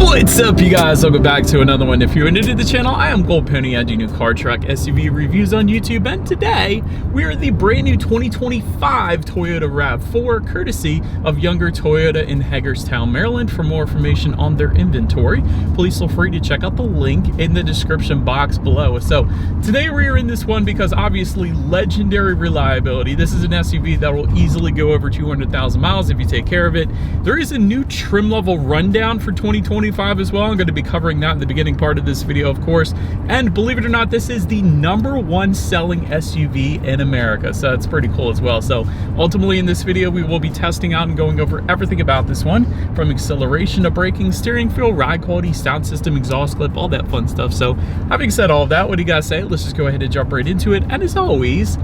What's up, you guys? Welcome back to another one. If you're new to the channel, I am Gold Pony. I do new car, truck, SUV reviews on YouTube, and today we are the brand new 2025 Toyota RAV4, courtesy of Younger Toyota in Hagerstown, Maryland. For more information on their inventory, please feel free to check out the link in the description box below. So today we are in this one because obviously legendary reliability. This is an SUV that will easily go over 200,000 miles if you take care of it. There is a new trim level rundown for 2025 as well. I'm going to be covering that in the beginning part of this video, of course. And believe it or not, this is the #1 selling SUV in America, so it's pretty cool as well. So ultimately in this video, we will be testing out and going over everything about this one, from acceleration to braking, steering feel, ride quality, sound system, exhaust clip, all that fun stuff. So having said all of that, what do you guys say? Let's just go ahead and jump right into it. And as always,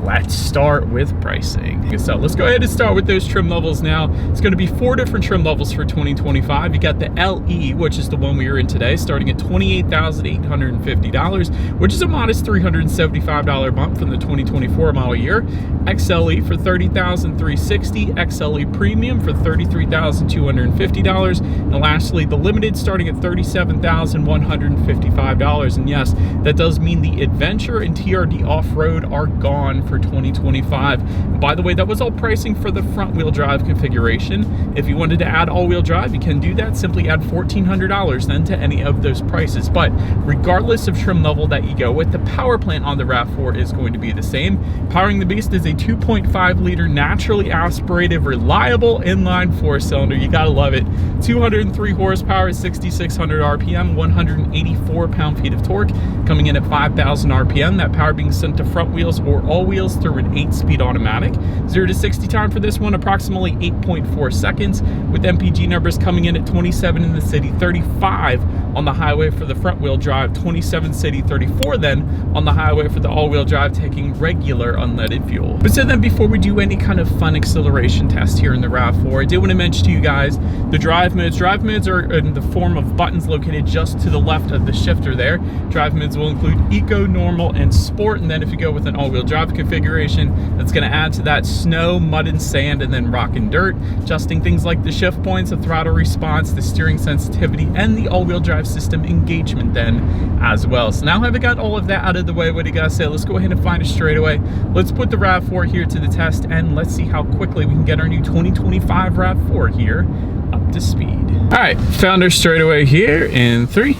let's start with pricing. So let's go ahead and start with those trim levels now. It's going to be 4 different trim levels for 2025. You got the LE, which is the one we are in today, starting at $28,850, which is a modest $375 bump from the 2024 model year. XLE for $30,360, XLE Premium for $33,250, and lastly, the Limited starting at $37,155. And yes, that does mean the Adventure and TRD Off-Road are gone for 2025. And by the way, that was all pricing for the front wheel drive configuration. If you wanted to add all-wheel drive, you can do that. Simply add $1,400 then to any of those prices. But regardless of trim level that you go with, the power plant on the RAV4 is going to be the same. Powering the beast is a 2.5 liter naturally aspirated, reliable inline 4-cylinder. You gotta love it. 203 horsepower, 6,600 RPM, 184 pound-feet of torque, coming in at 5,000 RPM. That power being sent to front wheels or all wheels through an 8-speed automatic. 0 to 60 time for this one, approximately 8.4 seconds, with MPG numbers coming in at 27 in the city, 35 on the highway for the front wheel drive, 27 city, 34 then on the highway for the all-wheel drive, taking regular unleaded fuel. But so then before we do any kind of fun acceleration test here in the RAV4, I did want to mention to you guys the drive modes. Drive modes are in the form of buttons located just to the left of the shifter there. Drive modes will include Eco, Normal, and Sport, and then if you go with an all-wheel drive configuration, that's going to add to that snow, mud and sand, and then rock and dirt, adjusting things like the shift points, the throttle response, the steering sensitivity, and the all-wheel drive system engagement then as well. So now having got all of that out of the way, what do you guys say? Let's go ahead and find a straightaway. Let's put the RAV4 here to the test, and let's see how quickly we can get our new 2025 RAV4 here up to speed. All right, found our straightaway here in 3,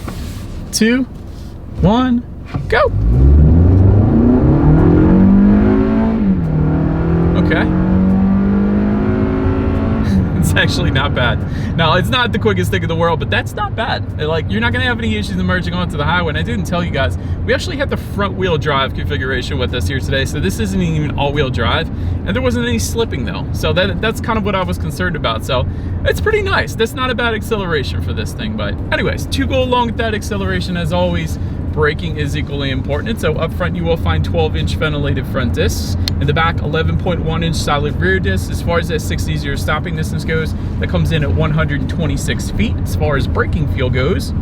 2, 1, go. Okay. It's actually not bad. Now, it's not the quickest thing in the world, but that's not bad. Like, you're not gonna have any issues emerging onto the highway. And I didn't tell you guys, we actually had the front wheel drive configuration with us here today, so this isn't even all-wheel drive, and there wasn't any slipping though. So that's kind of what I was concerned about. So it's pretty nice. That's not a bad acceleration for this thing. But anyways, to go along with that acceleration, as always, braking is equally important. So up front, you will find 12-inch ventilated front discs. In the back, 11.1-inch solid rear discs. As far as that 60-0 stopping distance goes, that comes in at 126 feet. As far as braking feel goes,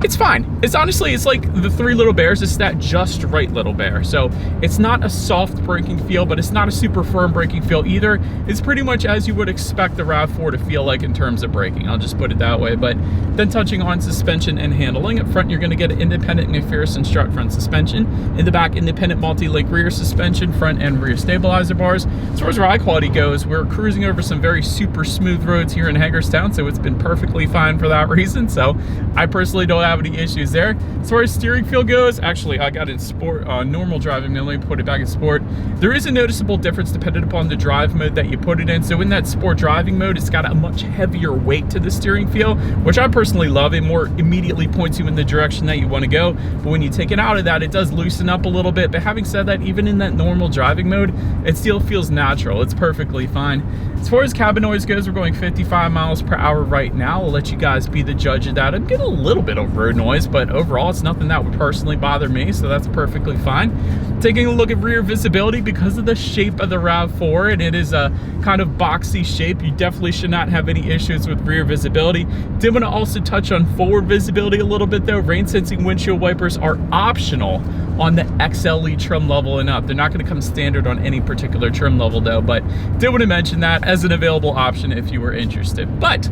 it's fine. It's honestly, it's like the 3 Little Bears. It's that just right Little Bear. So it's not a soft braking feel, but it's not a super firm braking feel either. It's pretty much as you would expect the RAV4 to feel like in terms of braking. I'll just put it that way. But then touching on suspension and handling, up front, you're going to get an independent McPherson strut front suspension. In the back, independent multi-link rear suspension, front and rear stabilizer bars. As far as ride quality goes, we're cruising over some very super smooth roads here in Hagerstown, so it's been perfectly fine for that reason. So I personally don't have any issues there. As far as steering feel goes, actually I got in sport, normal driving mode. Let me put it back in sport. There is a noticeable difference depending upon the drive mode that you put it in. So in that sport driving mode, it's got a much heavier weight to the steering feel, which I personally love. It more immediately points you in the direction that you want to go. But when you take it out of that, it does loosen up a little bit. But having said that, even in that normal driving mode, it still feels natural. It's perfectly fine. As far as cabin noise goes, we're going 55 miles per hour right now. I'll let you guys be the judge of that. I'm getting a little bit of road noise, but overall it's nothing that would personally bother me, so that's perfectly fine. Taking a look at rear visibility, because of the shape of the RAV4, and it is a kind of boxy shape, you definitely should not have any issues with rear visibility. Did want to also touch on forward visibility a little bit though. Rain sensing windshield wipers are optional on the XLE trim level and up. They're not going to come standard on any particular trim level though, but did want to mention that as an available option if you were interested. But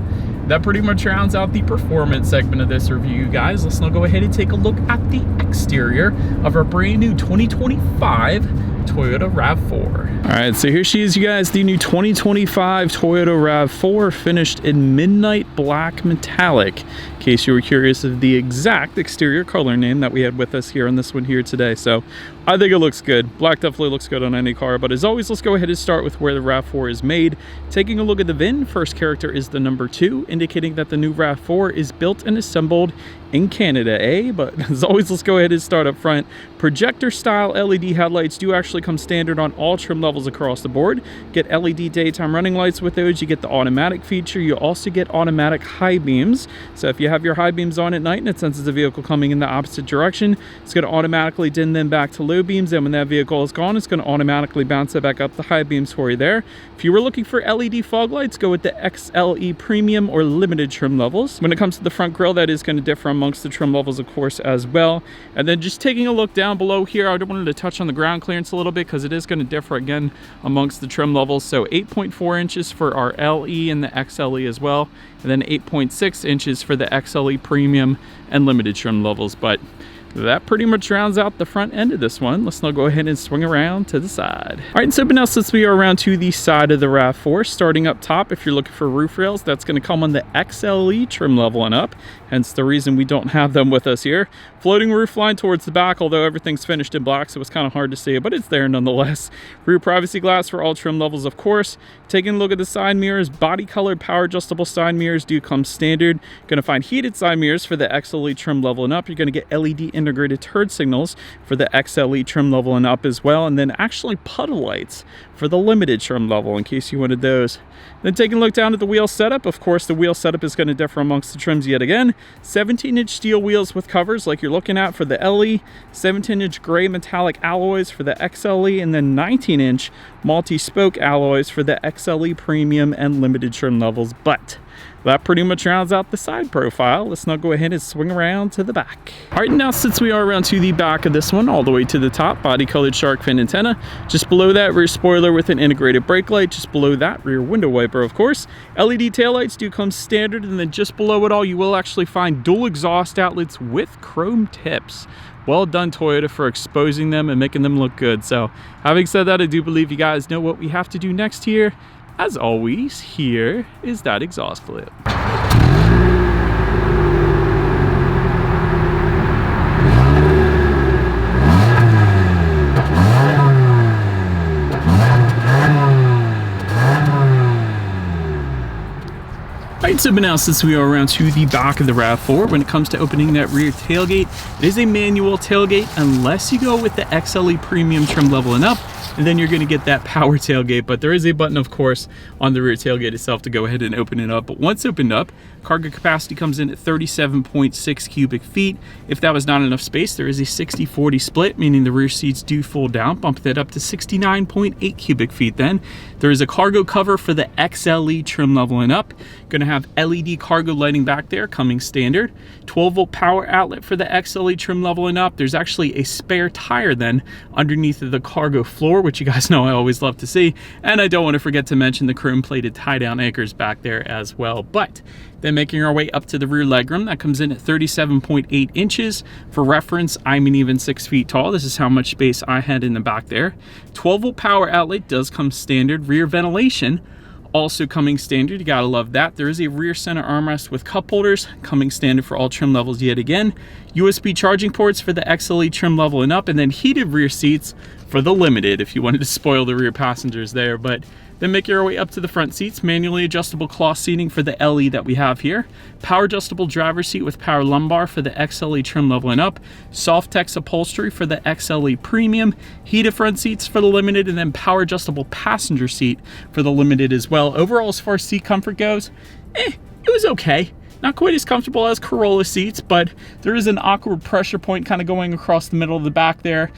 that pretty much rounds out the performance segment of this review, guys. Let's now go ahead and take a look at the exterior of our brand new 2025 Toyota RAV4. All right, so here she is, you guys, the new 2025 Toyota RAV4, finished in midnight black metallic, in case you were curious of the exact exterior color name that we had with us here on this one here today. So I think it looks good. Black definitely looks good on any car, but as always, let's go ahead and start with where the RAV4 is made. Taking a look at the VIN, first character is the number 2, indicating that the new RAV4 is built and assembled in Canada, eh? But as always, let's go ahead and start up front. Projector style LED headlights do actually come standard on all trim levels across the board. Get LED daytime running lights with those. You get the automatic feature. You also get automatic high beams. So if you have your high beams on at night and it senses a vehicle coming in the opposite direction, it's going to automatically dim them back to low beams. And when that vehicle is gone, it's going to automatically bounce it back up the high beams for you there. If you were looking for LED fog lights, go with the XLE Premium or Limited trim levels. When it comes to the front grille, that is going to differ amongst the trim levels, of course, as well. And then just taking a look down below here, I wanted to touch on the ground clearance a little bit because it is going to differ again amongst the trim levels. So 8.4 inches for our LE and the XLE as well, and then 8.6 inches for the XLE Premium and Limited trim levels. But that pretty much rounds out the front end of this one. Let's now go ahead and swing around to the side. All right, so now since we are around to the side of the RAV4, starting up top, if you're looking for roof rails, that's going to come on the XLE trim level and up, hence the reason we don't have them with us here. Floating roof line towards the back, although everything's finished in black, so it's kind of hard to see, but it's there nonetheless. Rear privacy glass for all trim levels, of course. Taking a look at the side mirrors, body colored power adjustable side mirrors do come standard. Going to find heated side mirrors for the XLE trim level and up. You're going to get LED integrated turn signals for the XLE trim level and up as well, and then actually puddle lights for the Limited trim level in case you wanted those. Then taking a look down at the wheel setup, of course the wheel setup is going to differ amongst the trims yet again. 17-inch steel wheels with covers like you're looking at for the LE, 17-inch gray metallic alloys for the XLE, and then 19-inch multi-spoke alloys for the XLE Premium and Limited trim levels. But that pretty much rounds out the side profile. Let's now go ahead and swing around to the back. All right, now since we are around to the back of this one, all the way to the top, body colored shark fin antenna. Just below that, rear spoiler with an integrated brake light. Just below that, rear window wiper, of course. LED taillights do come standard, and then just below it all, you will actually find dual exhaust outlets with chrome tips. Well done, Toyota, for exposing them and making them look good. So having said that, I do believe you guys know what we have to do next here. As always, here is that exhaust clip. Alright, so now since we are around to the back of the RAV4, when it comes to opening that rear tailgate, it is a manual tailgate unless you go with the XLE Premium trim level and up, and then you're going to get that power tailgate. But there is a button, of course, on the rear tailgate itself to go ahead and open it up. But once opened up, cargo capacity comes in at 37.6 cubic feet. If that was not enough space, there is a 60-40 split, meaning the rear seats do fold down, bump that up to 69.8 cubic feet. Then there is a cargo cover for the XLE trim level and up. Going to have LED cargo lighting back there coming standard. 12-volt power outlet for the XLE trim level and up. There's actually a spare tire then underneath the cargo floor, which you guys know I always love to see. And I don't want to forget to mention the chrome plated tie down anchors back there as well. But then making our way up to the rear legroom, that comes in at 37.8 inches. For reference, I'm an even 6 feet tall. This is how much space I had in the back there. 12-volt power outlet does come standard. Rear ventilation also coming standard. You gotta love that. There is a rear center armrest with cup holders coming standard for all trim levels yet again. USB charging ports for the XLE trim level and up, and then heated rear seats for the Limited if you wanted to spoil the rear passengers there. But then make your way up to the front seats. Manually adjustable cloth seating for the LE that we have here. Power adjustable driver's seat with power lumbar for the XLE trim level and up. Softex upholstery for the XLE Premium. Heated front seats for the Limited, and then power adjustable passenger seat for the Limited as well. Overall, as far as seat comfort goes, it was okay. Not quite as comfortable as Corolla seats, but there is an awkward pressure point kind of going across the middle of the back there.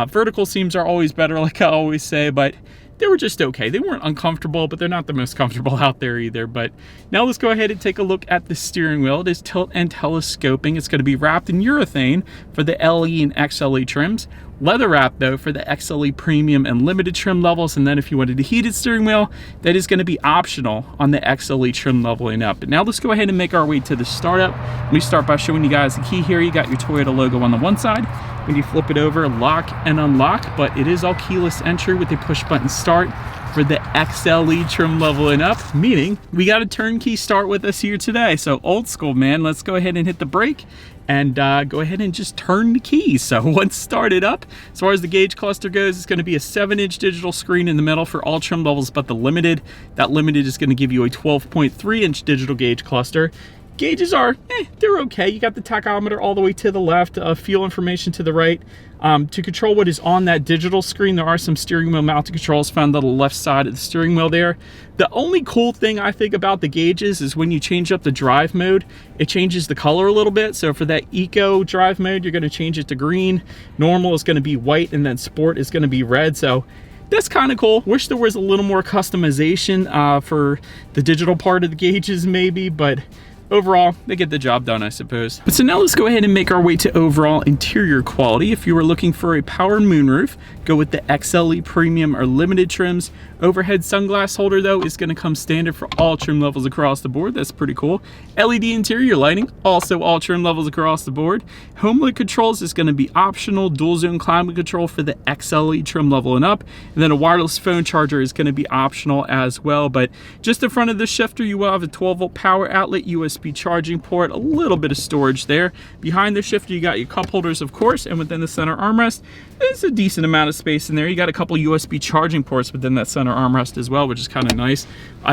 Vertical seams are always better, like I always say, but they were just okay. They weren't uncomfortable, but they're not the most comfortable out there either. But now let's go ahead and take a look at the steering wheel. It is tilt and telescoping. It's going to be wrapped in urethane for the LE and XLE trims. Leather wrap though for the XLE premium and limited trim levels, and then if you wanted a heated steering wheel, that is going to be optional on the XLE trim leveling up. But now let's go ahead and make our way to the startup. Let me start by showing you guys the key here. You got your Toyota logo on the one side. When you flip it over, lock and unlock, but it is all keyless entry with a push button start for the XLE trim leveling up, meaning we got a turnkey start with us here today. So old school, man. Let's go ahead and hit the brake and go ahead and just turn the keys. So once started up, as far as the gauge cluster goes, it's going to be a 7-inch digital screen in the middle for all trim levels, but the limited, that limited is going to give you a 12.3-inch digital gauge cluster. Gauges are, they're okay. You got the tachometer all the way to the left, fuel information to the right. To control what is on that digital screen, there are some steering wheel mounted controls found on the left side of the steering wheel there. The only cool thing I think about the gauges is when you change up the drive mode, it changes the color a little bit. So for that eco drive mode, you're going to change it to green. Normal is going to be white, and then sport is going to be red. So that's kind of cool. Wish there was a little more customization for the digital part of the gauges maybe, but overall, they get the job done, I suppose. But so now let's go ahead and make our way to overall interior quality. If you were looking for a power moonroof, go with the XLE Premium or Limited trims. Overhead sunglass holder, though, is going to come standard for all trim levels across the board. That's pretty cool. LED interior lighting, also all trim levels across the board. HomeLink controls is going to be optional. Dual zone climate control for the XLE trim level and up. And then a wireless phone charger is going to be optional as well. But just in front of the shifter, you will have a 12-volt power outlet, USB charging port, a little bit of storage there. Behind the shifter, you got your cup holders, of course, and within the center armrest, there's a decent amount of space in there. You got a couple USB charging ports within that center armrest as well, which is kind of nice.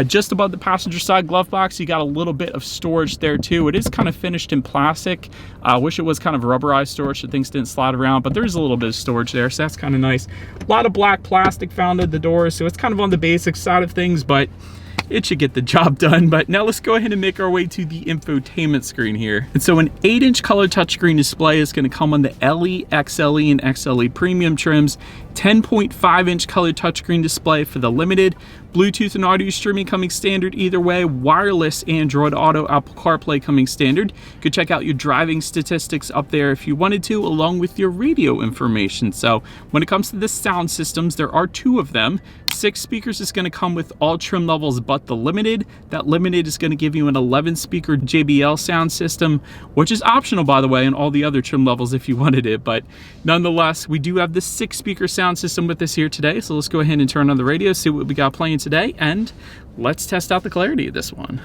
Just above the passenger side glove box, you got a little bit of storage there too. It is kind of finished in plastic. I wish it was kind of rubberized storage so things didn't slide around, but there's a little bit of storage there, so that's kind of nice. A lot of black plastic found at the doors, so it's kind of on the basic side of things, but it should get the job done. But now let's go ahead and make our way to the infotainment screen here. And so an 8-inch color touchscreen display is going to come on the LE, XLE, and XLE premium trims. 10.5-inch color touchscreen display for the limited. Bluetooth and audio streaming coming standard either way. Wireless Android Auto, Apple CarPlay coming standard. You could check out your driving statistics up there if you wanted to, along with your radio information. So when it comes to the sound systems, there are 2 of them. 6 speakers is going to come with all trim levels but the limited. That limited is going to give you an 11-speaker JBL sound system, which is optional, by the way, in all the other trim levels if you wanted it. But nonetheless, we do have the 6-speaker sound system with us here today. So let's go ahead and turn on the radio, see what we got playing today, and let's test out the clarity of this one.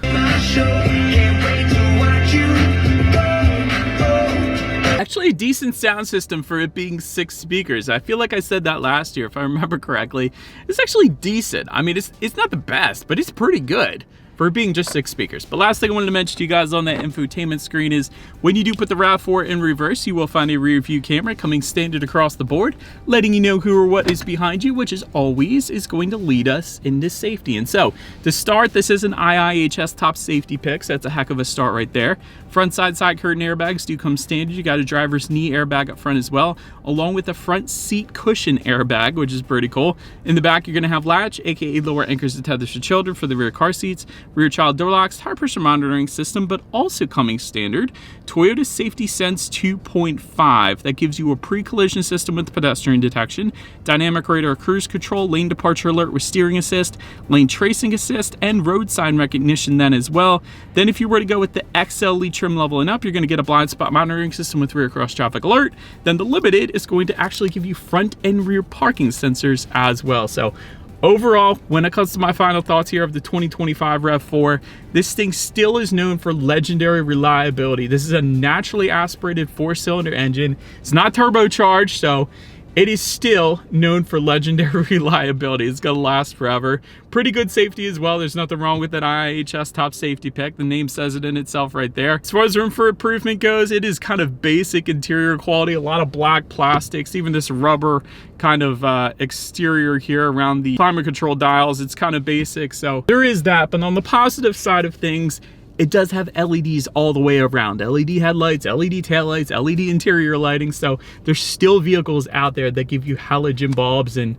Actually a decent sound system for it being 6 speakers. I feel like I said that last year, if I remember correctly. It's actually decent. I mean, it's not the best, but it's pretty good for being just 6 speakers. But last thing I wanted to mention to you guys on that infotainment screen is when you do put the RAV4 in reverse, you will find a rear view camera coming standard across the board, letting you know who or what is behind you, which is always going to lead us into safety. And so to start, this is an IIHS top safety pick, so that's a heck of a start right there. Front side curtain airbags do come standard. You got a driver's knee airbag up front as well, along with a front seat cushion airbag, which is pretty cool. In the back, you're going to have latch, aka lower anchors and tethers for children for the rear car seats, rear child door locks, tire pressure monitoring system, but also coming standard, Toyota Safety Sense 2.5. That gives you a pre-collision system with pedestrian detection, dynamic radar cruise control, lane departure alert with steering assist, lane tracing assist, and road sign recognition then as well. Then if you were to go with the XLE trim level and up, you're going to get a blind spot monitoring system with rear cross traffic alert. Then the limited is going to actually give you front and rear parking sensors as well. So overall, when it comes to my final thoughts here of the 2025 RAV4, this thing still is known for legendary reliability. This is a naturally aspirated 4-cylinder engine. It's not turbocharged, so it is still known for legendary reliability. It's gonna last forever. Pretty good safety as well. There's nothing wrong with that IIHS top safety pick. The name says it in itself right there. As far as room for improvement goes, it is kind of basic interior quality. A lot of black plastics, even this rubber kind of exterior here around the climate control dials. It's kind of basic, so there is that. But on the positive side of things, it does have LEDs all the way around. LED headlights, LED taillights, LED interior lighting. So there's still vehicles out there that give you halogen bulbs and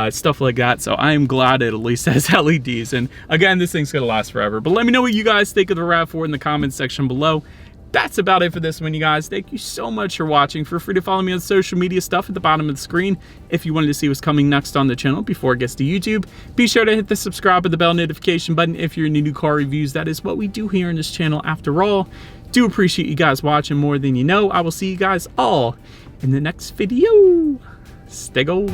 stuff like that. So I am glad it at least has LEDs. And again, this thing's gonna last forever. But let me know what you guys think of the RAV4 in the comments section below. That's about it for this one, you guys. Thank you so much for watching. Feel free to follow me on social media stuff at the bottom of the screen if you wanted to see what's coming next on the channel before it gets to YouTube. Be sure to hit the subscribe and the bell notification button if you're into new car reviews. That is what we do here on this channel after all. Do appreciate you guys watching more than you know. I will see you guys all in the next video. Stay gold.